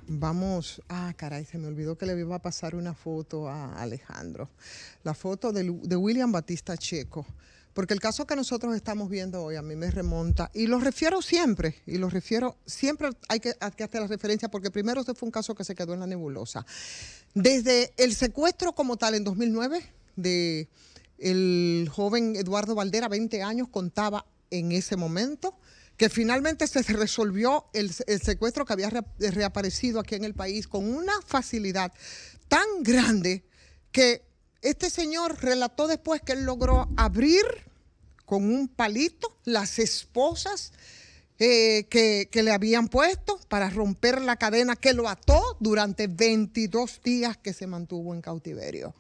Vamos, caray, se me olvidó que le iba a pasar una foto a Alejandro. La foto de William Batista Checo. Porque el caso que nosotros estamos viendo hoy a mí me remonta, y lo refiero siempre, hay que hacer la referencia, porque primero este fue un caso que se quedó en la nebulosa. Desde el secuestro como tal en 2009 de el joven Eduardo Valdera, 20 años, contaba en ese momento, que finalmente se resolvió el secuestro que había reaparecido aquí en el país con una facilidad tan grande que este señor relató después que él logró abrir con un palito las esposas que le habían puesto para romper la cadena que lo ató durante 22 días que se mantuvo en cautiverio.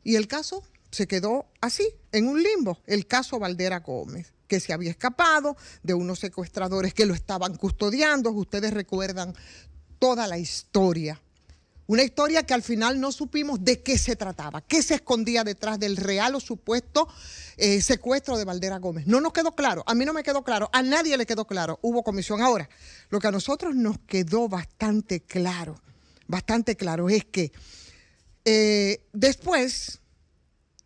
Y el caso se quedó así, en un limbo, el caso Valdera Gómez, que se había escapado de unos secuestradores que lo estaban custodiando. Ustedes recuerdan toda la historia. Una historia que al final no supimos de qué se trataba, qué se escondía detrás del real o supuesto secuestro de Valdera Gómez. No nos quedó claro, a mí no me quedó claro, a nadie le quedó claro. Hubo comisión. Ahora, lo que a nosotros nos quedó bastante claro es que después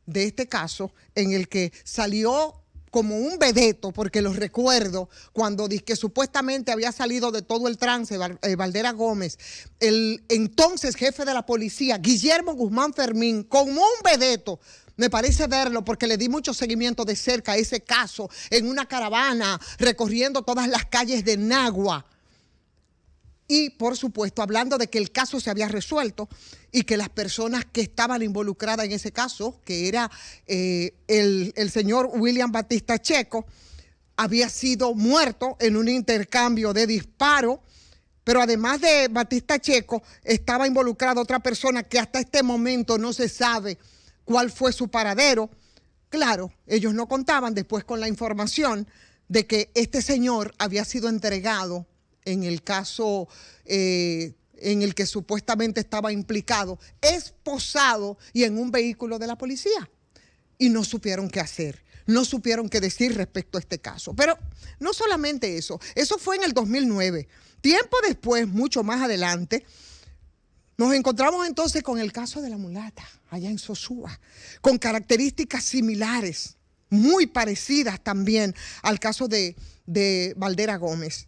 de este caso en el que salió como un vedeto, porque lo recuerdo, cuando que supuestamente había salido de todo el trance Valdera Gómez, el entonces jefe de la policía, Guillermo Guzmán Fermín, como un vedeto, me parece verlo porque le di mucho seguimiento de cerca a ese caso, en una caravana, recorriendo todas las calles de Nagua. Y, por supuesto, hablando de que el caso se había resuelto y que las personas que estaban involucradas en ese caso, que era el señor William Batista Checo, había sido muerto en un intercambio de disparos, pero además de Batista Checo, estaba involucrada otra persona que hasta este momento no se sabe cuál fue su paradero. Claro, ellos no contaban después con la información de que este señor había sido entregado en el caso en el que supuestamente estaba implicado, esposado y en un vehículo de la policía. Y no supieron qué hacer, no supieron qué decir respecto a este caso. Pero no solamente eso fue en el 2009. Tiempo después, mucho más adelante, nos encontramos entonces con el caso de la mulata, allá en Sosúa, con características similares, muy parecidas también al caso de Valdera Gómez.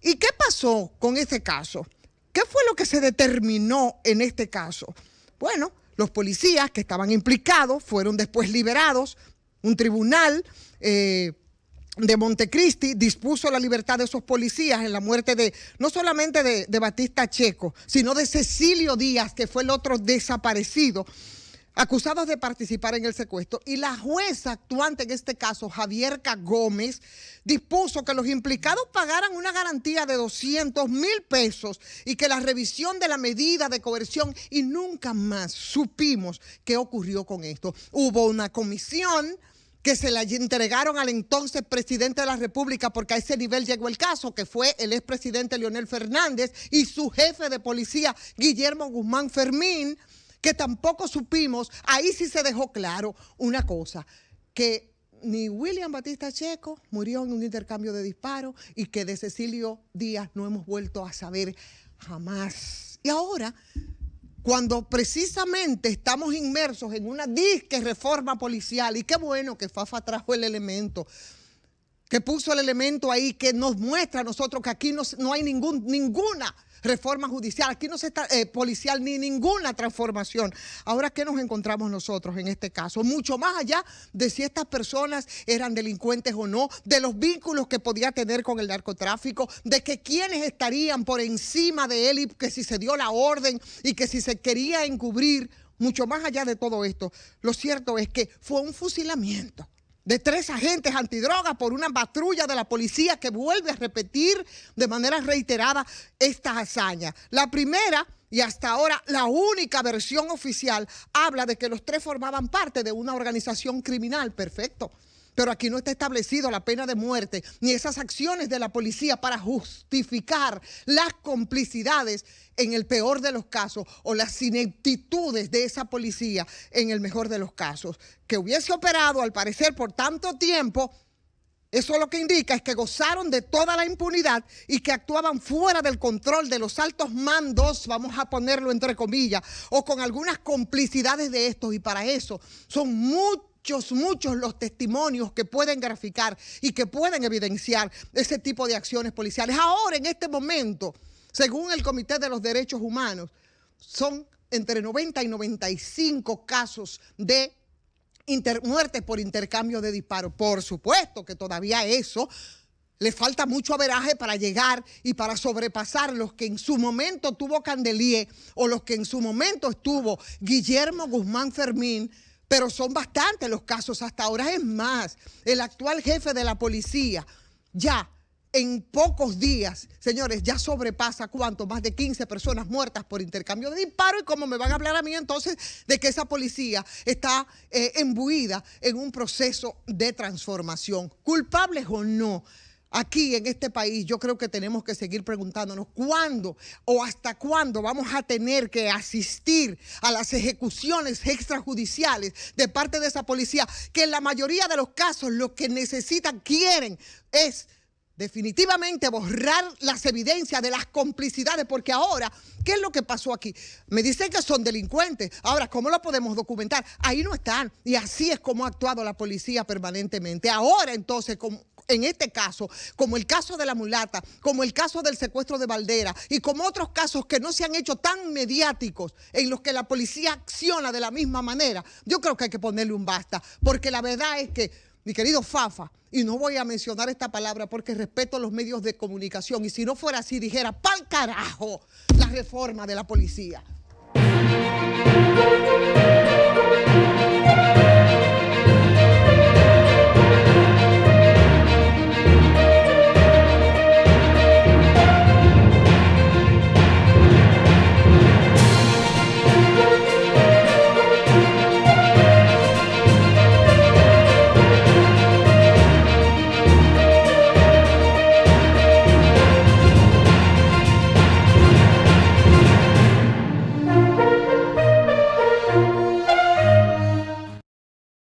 ¿Y qué pasó con este caso? ¿Qué fue lo que se determinó en este caso? Bueno, los policías que estaban implicados fueron después liberados. Un tribunal de Montecristi dispuso la libertad de esos policías en la muerte no solamente de Batista Checo, sino de Cecilio Díaz, que fue el otro desaparecido, acusados de participar en el secuestro. Y la jueza actuante en este caso, Javierka Gómez, dispuso que los implicados pagaran una garantía de 200,000 pesos y que la revisión de la medida de coerción, y nunca más supimos qué ocurrió con esto. Hubo una comisión que se la entregaron al entonces presidente de la República, porque a ese nivel llegó el caso, que fue el expresidente Leonel Fernández y su jefe de policía, Guillermo Guzmán Fermín, que tampoco supimos. Ahí sí se dejó claro una cosa, que ni William Batista Checo murió en un intercambio de disparos y que de Cecilio Díaz no hemos vuelto a saber jamás. Y ahora, cuando precisamente estamos inmersos en una disque reforma policial, y qué bueno que Fafa trajo el elemento, que puso el elemento ahí, que nos muestra a nosotros que aquí no hay ninguna reforma judicial, aquí no se está policial, ni ninguna transformación. Ahora, ¿qué nos encontramos nosotros en este caso? Mucho más allá de si estas personas eran delincuentes o no, de los vínculos que podía tener con el narcotráfico, de que quiénes estarían por encima de él y que si se dio la orden y que si se quería encubrir, mucho más allá de todo esto, lo cierto es que fue un fusilamiento de 3 agentes antidrogas por una patrulla de la policía que vuelve a repetir de manera reiterada esta hazaña. La primera, y hasta ahora la única versión oficial, habla de que los 3 formaban parte de una organización criminal. Perfecto. Pero aquí no está establecido la pena de muerte, ni esas acciones de la policía para justificar las complicidades en el peor de los casos, o las ineptitudes de esa policía en el mejor de los casos, que hubiese operado, al parecer, por tanto tiempo Eso lo que indica es que gozaron de toda la impunidad y que actuaban fuera del control de los altos mandos, vamos a ponerlo entre comillas, o con algunas complicidades de estos. Y para eso son muchos los testimonios que pueden graficar y que pueden evidenciar ese tipo de acciones policiales. Ahora, en este momento, según el Comité de los Derechos Humanos, son entre 90 y 95 casos de muertes por intercambio de disparos. Por supuesto que todavía eso le falta mucho averaje para llegar y para sobrepasar los que en su momento tuvo Candelier o los que en su momento estuvo Guillermo Guzmán Fermín, pero son bastantes los casos hasta ahora. Es más, el actual jefe de la policía ya en pocos días, señores, ya sobrepasa ¿cuánto? Más de 15 personas muertas por intercambio de disparos. Y como me van a hablar a mí entonces de que esa policía está embuida en un proceso de transformación, culpables o no. Aquí en este país yo creo que tenemos que seguir preguntándonos cuándo o hasta cuándo vamos a tener que asistir a las ejecuciones extrajudiciales de parte de esa policía, que en la mayoría de los casos lo que necesitan, quieren, es definitivamente borrar las evidencias de las complicidades, porque ahora, ¿qué es lo que pasó aquí? Me dicen que son delincuentes. Ahora, ¿cómo lo podemos documentar? Ahí no están. Y así es como ha actuado la policía permanentemente. Ahora, entonces, en este caso, como el caso de la mulata, como el caso del secuestro de Valdera y como otros casos que no se han hecho tan mediáticos en los que la policía acciona de la misma manera, yo creo que hay que ponerle un basta, porque la verdad es que, mi querido Fafa, y no voy a mencionar esta palabra porque respeto los medios de comunicación, y si no fuera así dijera, ¡pa'l carajo!, la reforma de la policía.